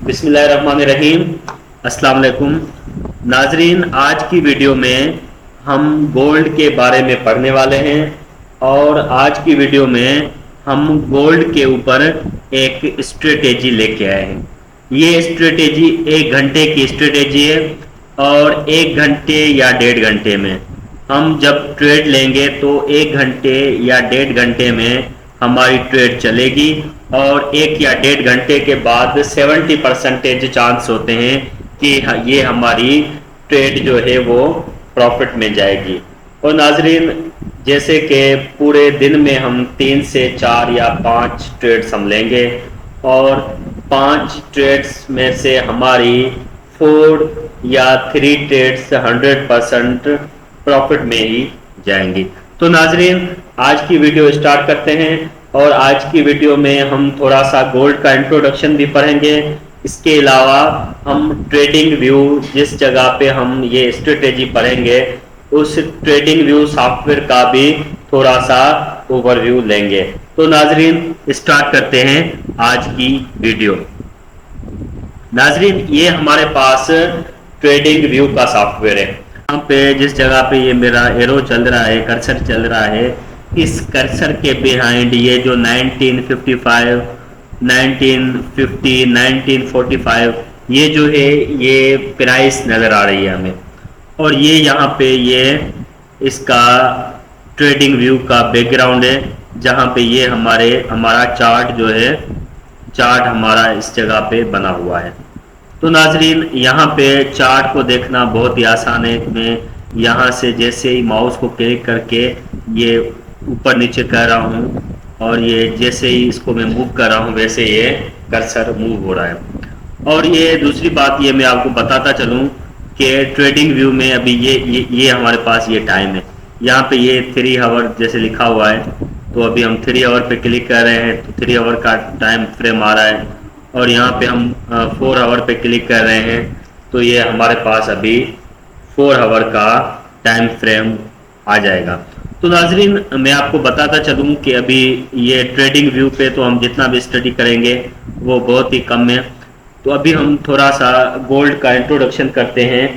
بسم اللہ الرحمن الرحیم۔ السلام علیکم ناظرین، آج کی ویڈیو میں ہم گولڈ کے بارے میں پڑھنے والے ہیں اور آج کی ویڈیو میں ہم گولڈ کے اوپر ایک اسٹریٹجی لے کے آئے ہیں۔ یہ اسٹریٹجی 1 گھنٹے کی اسٹریٹجی ہے اور 1 گھنٹے یا 1.5 گھنٹے میں ہم جب ٹریڈ لیں گے تو 1 گھنٹے یا 1.5 گھنٹے میں ہماری ٹریڈ چلے گی اور 1 یا 1.5 گھنٹے کے بعد 70% چانس ہوتے ہیں کہ یہ ہماری ٹریڈ جو ہے وہ پروفٹ میں جائے گی۔ اور ناظرین، جیسے کہ پورے دن میں ہم 3 سے 4 یا 5 ٹریڈز ہم لیں گے اور 5 ٹریڈز میں سے ہماری 4 یا 3 ٹریڈز 100% پروفٹ میں ہی جائیں گی۔ تو ناظرین، آج کی ویڈیو اسٹارٹ کرتے ہیں اور آج کی ویڈیو میں ہم تھوڑا سا گولڈ کا انٹروڈکشن بھی پڑھیں گے۔ اس کے علاوہ ہم ٹریڈنگ ویو، جس جگہ پہ ہم یہ اسٹریٹجی پڑھیں گے، اس ٹریڈنگ ویو سافٹ ویئر کا بھی تھوڑا سا اوور ویو لیں گے۔ تو ناظرین، اسٹارٹ کرتے ہیں آج کی ویڈیو۔ ناظرین، یہ ہمارے پاس ٹریڈنگ ویو کا سافٹ ویئر ہے۔ یہاں پہ جس جگہ پہ یہ میرا ایرو چل رہا ہے، کرسر چل رہا ہے، اس کرسر کے بیہائنڈ یہ جو 1955 1950 1945 یہ جو ہے یہ پرائس نظر آ رہی ہے ہمیں، اور یہ یہاں پہ یہ اس کا ٹریڈنگ ویو کا بیک گراؤنڈ ہے، جہاں پہ یہ ہمارا چارٹ جو ہے، چارٹ ہمارا اس جگہ پہ بنا ہوا ہے۔ تو ناظرین، یہاں پہ چارٹ کو دیکھنا بہت ہی آسان ہے۔ میں یہاں سے جیسے ہی ماؤس کو کلک کر کے یہ اوپر نیچے کر رہا ہوں اور یہ جیسے ہی اس کو میں موو کر رہا ہوں ویسے یہ کرسر موو ہو رہا ہے۔ اور یہ دوسری بات یہ میں آپ کو بتاتا چلوں کہ ٹریڈنگ ویو میں ابھی یہ ہمارے پاس یہ ٹائم ہے، یہاں پہ یہ 3 آور جیسے لکھا ہوا ہے، تو ابھی ہم 3 آور پہ کلک کر رہے ہیں تو 3 آور کا ٹائم فریم آ رہا ہے، اور یہاں پہ ہم 4 آور پہ کلک کر رہے ہیں تو یہ ہمارے پاس ابھی 4 آور کا ٹائم فریم آ جائے گا۔ تو ناظرین، میں آپ کو بتاتا چلوں کہ ابھی یہ ٹریڈنگ ویو پہ تو ہم جتنا بھی اسٹڈی کریں گے وہ بہت ہی کم ہے۔ تو ابھی ہم تھوڑا سا گولڈ کا انٹروڈکشن کرتے ہیں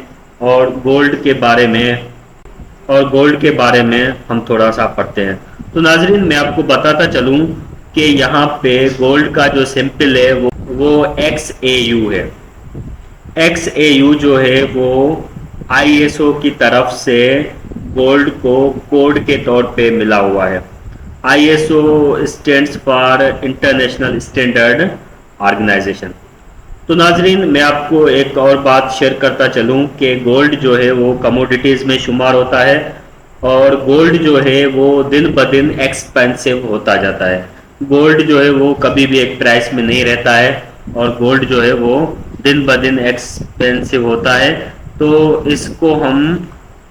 اور گولڈ کے بارے میں ہم تھوڑا سا پڑھتے ہیں۔ تو ناظرین، میں آپ کو بتاتا چلوں کہ یہاں پہ گولڈ کا جو سمپل ہے وہ XAU ہے۔ XAU جو ہے وہ ISO کی طرف سے گولڈ کو کوڈ کے طور پہ ملا ہوا ہے۔ ISO stands for international standard organisation. تو ناظرین، میں آپ کو ایک اور بات شیئر کرتا چلوں کہ گولڈ جو ہے وہ کموڈیٹیز میں شمار ہوتا ہے، اور گولڈ جو ہے وہ دن بدن ایکسپینسو ہوتا جاتا ہے۔ گولڈ جو ہے وہ کبھی بھی ایک پرائس میں نہیں رہتا ہے، اور گولڈ جو ہے وہ دن بدن ایکسپینسو ہوتا ہے۔ تو اس کو ہم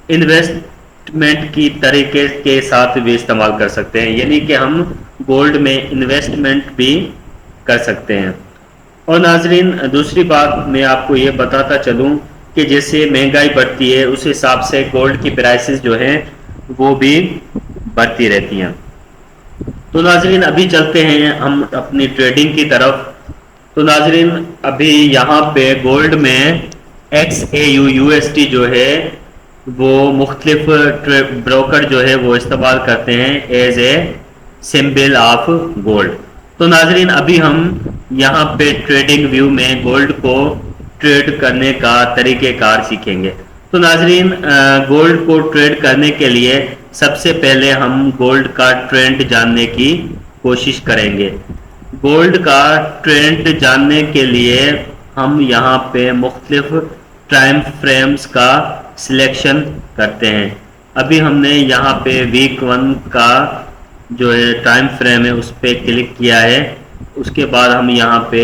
انویسٹمنٹ کی طریقے کے ساتھ بھی استعمال کر سکتے ہیں، یعنی کہ ہم گولڈ میں انویسٹمنٹ بھی کر سکتے ہیں۔ اور ناظرین، دوسری بات میں آپ کو یہ بتاتا چلوں کہ جیسے مہنگائی بڑھتی ہے اس حساب سے گولڈ کی پرائسز جو ہیں وہ بھی بڑھتی رہتی ہیں۔ تو ناظرین، ابھی چلتے ہیں ہم اپنی ٹریڈنگ کی طرف۔ تو ناظرین، ابھی یہاں پہ گولڈ میں XAU USD جو ہے وہ مختلف بروکر جو ہے وہ استعمال کرتے ہیں as a symbol of gold. تو ناظرین، ابھی ہم یہاں پہ ٹریڈنگ ویو میں گولڈ کو ٹریڈ کرنے کا طریقہ کار سیکھیں گے۔ تو ناظرین، گولڈ کو ٹریڈ کرنے کے لیے سب سے پہلے ہم گولڈ کا ٹرینڈ جاننے کی کوشش کریں گے۔ گولڈ کا ٹرینڈ جاننے کے لیے ہم یہاں پہ مختلف ٹائم فریمز کا سلیکشن کرتے ہیں۔ ابھی ہم نے یہاں پہ ویک 1 کا جو ہے ٹائم فریم ہے اس پہ کلک کیا ہے، اس کے بعد ہم یہاں پہ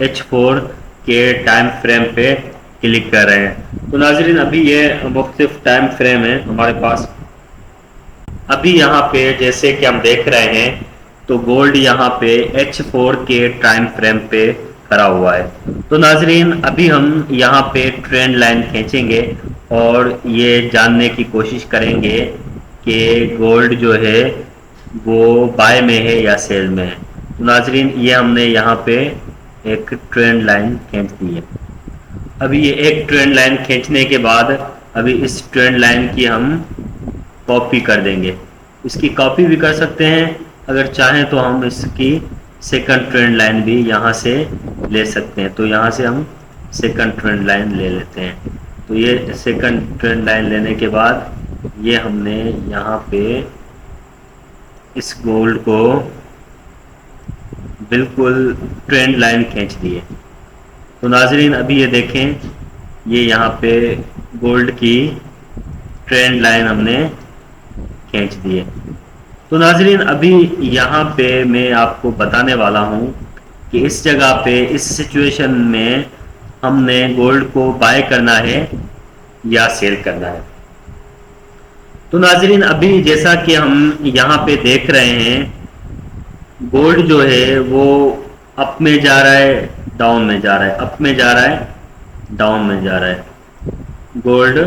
H4 کے ٹائم فریم پہ کلک کر رہے ہیں۔ تو ناظرین، ابھی یہ مختلف ٹائم فریم ہے ہمارے پاس۔ ابھی یہاں پہ جیسے کہ ہم دیکھ رہے ہیں تو گولڈ یہاں پہ H4 کے ٹائم فریم پہ کھڑا ہوا ہے۔ تو ناظرین، ابھی ہم یہاں پہ ٹرینڈ لائن کھینچیں گے اور یہ جاننے کی کوشش کریں گے کہ گولڈ جو ہے وہ بائی میں ہے یا سیل میں ہے۔ تو ناظرین، یہ ہم نے یہاں پہ ایک ٹرینڈ لائن کھینچ دی ہے. ابھی یہ ایک ٹرینڈ لائن کھینچنے کے بعد ابھی اس ٹرینڈ لائن کی ہم کاپی کر دیں گے. اس کی کاپی بھی کر سکتے ہیں، اگر چاہیں تو ہم اس کی سیکنڈ ٹرینڈ لائن بھی یہاں سے لے سکتے ہیں. تو یہاں سے ہم سیکنڈ ٹرینڈ لائن لے لیتے ہیں. تو یہ سیکنڈ ٹرینڈ لائن لینے کے بعد یہ ہم نے یہاں پہ اس گولڈ کو بالکل ٹرینڈ لائن کھینچ دی ہے. تو ناظرین ابھی یہ دیکھیں، یہ یہاں پہ گولڈ کی ٹرینڈ لائن ہم نے کھینچ دی ہے. تو ناظرین ابھی یہاں پہ میں آپ کو بتانے والا ہوں کہ اس جگہ پہ اس سچویشن میں ہم نے گولڈ کو بائی کرنا ہے یا سیل کرنا ہے. تو ناظرین ابھی جیسا کہ ہم یہاں پہ دیکھ رہے ہیں، گولڈ جو ہے وہ اپ میں جا رہا ہے، ڈاؤن میں جا رہا ہے، اپ میں جا رہا ہے، ڈاؤن میں جا رہا ہے. گولڈ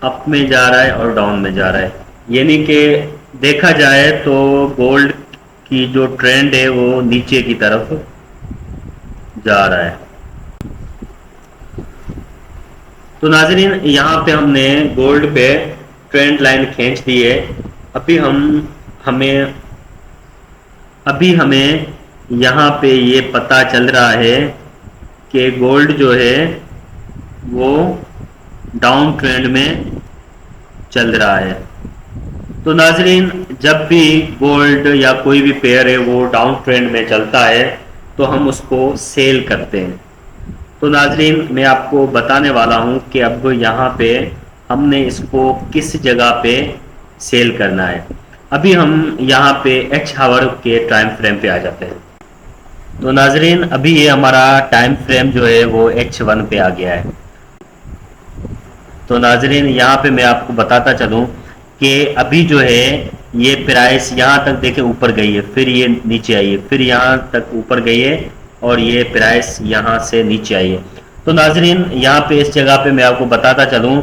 اپ میں جا رہا ہے اور ڈاؤن میں جا رہا ہے. یعنی کہ دیکھا جائے تو گولڈ کی جو ٹرینڈ ہے وہ نیچے کی طرف جا رہا ہے. تو ناظرین یہاں پہ ہم نے گولڈ پہ ٹرینڈ لائن کھینچ دی ہے. ابھی ہمیں یہاں پہ یہ پتہ چل رہا ہے کہ گولڈ جو ہے وہ ڈاؤن ٹرینڈ میں چل رہا ہے. تو ناظرین جب بھی گولڈ یا کوئی بھی پیئر ہے وہ ڈاؤن ٹرینڈ میں چلتا ہے تو ہم اس کو سیل کرتے ہیں. تو ناظرین میں آپ کو بتانے والا ہوں کہ اب یہاں پہ ہم نے اس کو کس جگہ پہ سیل کرنا ہے. ابھی ہم یہاں پہ ایچ ہاور کے ٹائم فریم پہ آ جاتے ہیں. تو ناظرین ابھی یہ ہمارا ٹائم فریم جو ہے وہ H1 پہ آ گیا ہے. تو ناظرین یہاں پہ میں آپ کو بتاتا چلوں کہ ابھی جو ہے یہ پرائس یہاں تک دیکھیں اوپر گئی ہے، پھر یہ نیچے آئی ہے، پھر یہاں تک اوپر گئی ہے اور یہ پرائس یہاں سے نیچے آئی ہے. تو ناظرین یہاں پہ اس جگہ پہ میں آپ کو بتاتا چلوں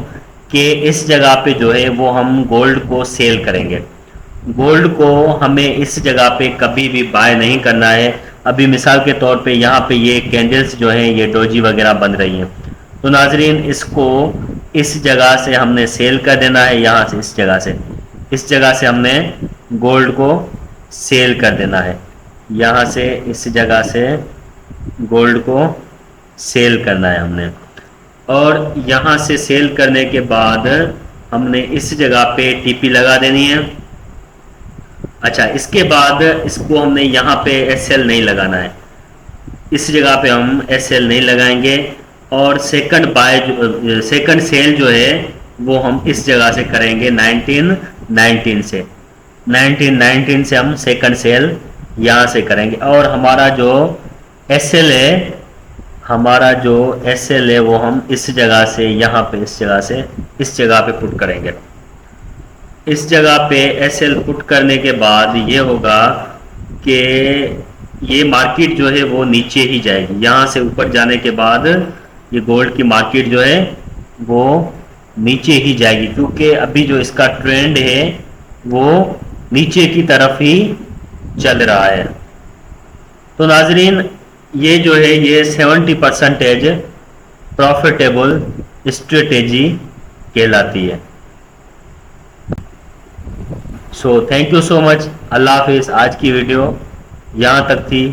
کہ اس جگہ پہ جو ہے وہ ہم گولڈ کو سیل کریں گے. گولڈ کو ہمیں اس جگہ پہ کبھی بھی بائی نہیں کرنا ہے. ابھی مثال کے طور پہ یہاں پہ یہ کینڈلز جو ہیں یہ ڈوجی وغیرہ بن رہی ہیں. تو ناظرین اس کو اس جگہ سے ہم نے سیل کر دینا ہے. یہاں سے اس جگہ سے ہم نے گولڈ کو سیل کر دینا ہے. یہاں سے اس جگہ سے گولڈ کو سیل کرنا ہے ہم نے، اور یہاں سے سیل کرنے کے بعد ہم نے اس جگہ پہ ٹی پی لگا دینی ہے. اچھا اس کے بعد اس کو ہم نے یہاں پہ ایس ایل نہیں لگانا ہے، اس جگہ پہ ہم ایس ایل نہیں لگائیں گے. اور سیکنڈ سیل جو ہے وہ ہم اس جگہ سے کریں گے 1919 سے. 1919 سے ہم سیکنڈ سیل یہاں سے کریں گے. اور ہمارا جو ایس ایل ہے وہ ہم اس جگہ سے یہاں پہ اس جگہ پہ پٹ کریں گے. اس جگہ پہ ایس ایل پٹ کرنے کے بعد یہ ہوگا کہ یہ مارکیٹ جو ہے وہ نیچے ہی جائے گی. یہاں سے اوپر جانے کے بعد یہ گولڈ کی مارکیٹ جو ہے وہ نیچے ہی جائے گی، کیونکہ ابھی جو اس کا ٹرینڈ ہے وہ نیچے کی طرف ہی چل رہا ہے. تو ناظرین یہ جو ہے یہ 70% پروفیٹیبل اسٹریٹجی کہلاتی ہے. سو تھینک یو سو مچ. اللہ حافظ. آج کی ویڈیو یہاں تک تھی.